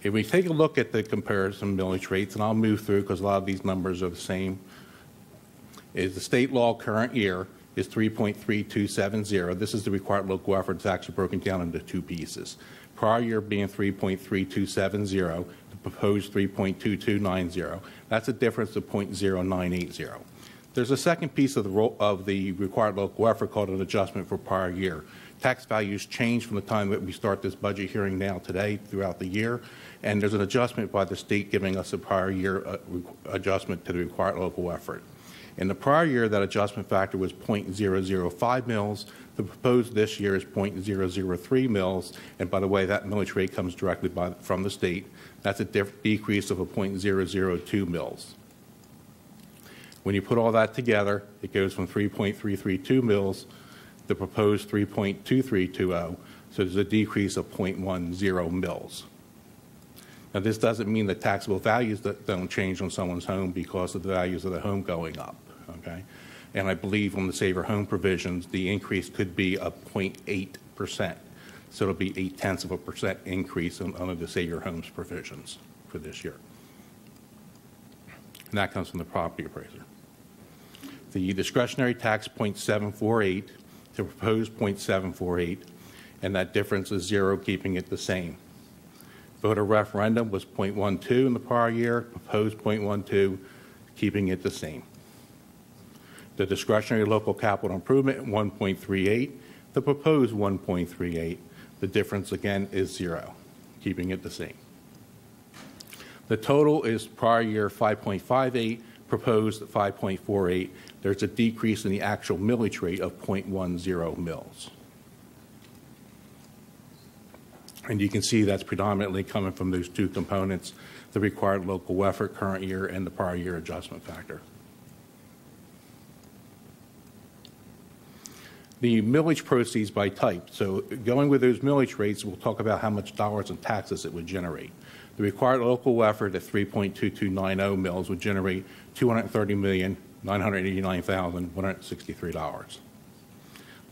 If we take a look at the comparison millage rates, and I'll move through because a lot of these numbers are the same, is the state law current year is 3.3270. This is the required local effort. It's actually broken down into two pieces. Prior year being 3.3270, the proposed 3.2290. That's a difference of 0.0980. There's a second piece of the required local effort called an adjustment for prior year. Tax values change from the time that we start this budget hearing now today throughout the year, and there's an adjustment by the state giving us a prior year adjustment to the required local effort. In the prior year, that adjustment factor was 0.005 mils. The proposed this year is 0.003 mils, and by the way, that millage rate comes directly from the state. That's a decrease of a 0.002 mils. When you put all that together, it goes from 3.332 mils, the proposed 3.2320, so there's a decrease of 0.10 mils. Now, this doesn't mean that taxable values don't change on someone's home because of the values of the home going up, okay? And I believe on the Save Your Home provisions, the increase could be a 0.8%. So it'll be 0.8% increase under the Save Your Homes provisions for this year. And that comes from the property appraiser. The discretionary tax 0.748, the proposed 0.748, and that difference is 0, keeping it the same. Voter referendum was 0.12 in the prior year, proposed 0.12, keeping it the same. The discretionary local capital improvement 1.38, the proposed 1.38. The difference again is 0, keeping it the same. The total is prior year 5.58, proposed 5.48. There's a decrease in the actual millage rate of 0.10 mils. And you can see that's predominantly coming from those two components, the required local effort current year and the prior year adjustment factor. The millage proceeds by type. So going with those millage rates, we'll talk about how much dollars in taxes it would generate. The required local effort at 3.2290 mils would generate $230,989,163.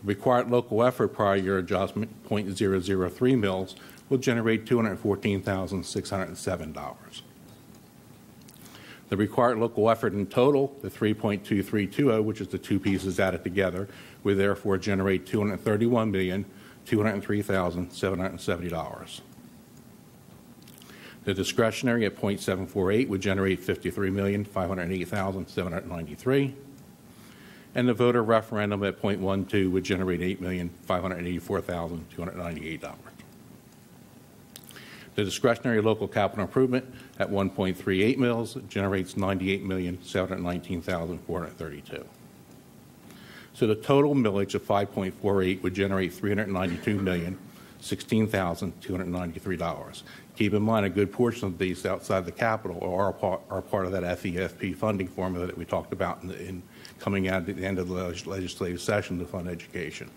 Required local effort prior year adjustment, 0.003 mils, will generate $214,607. The required local effort in total, the 3.2320, which is the two pieces added together, will therefore generate $231,203,770. The discretionary at 0.748 would generate $53,508,793. And the voter referendum at 0.12 would generate $8,584,298. The discretionary local capital improvement at 1.38 mils generates $98,719,432. So the total millage of 5.48 would generate $392,016,293. Keep in mind, a good portion of these outside the capital are part of that FEFP funding formula that we talked about in coming out at the end of the legislative session to fund education.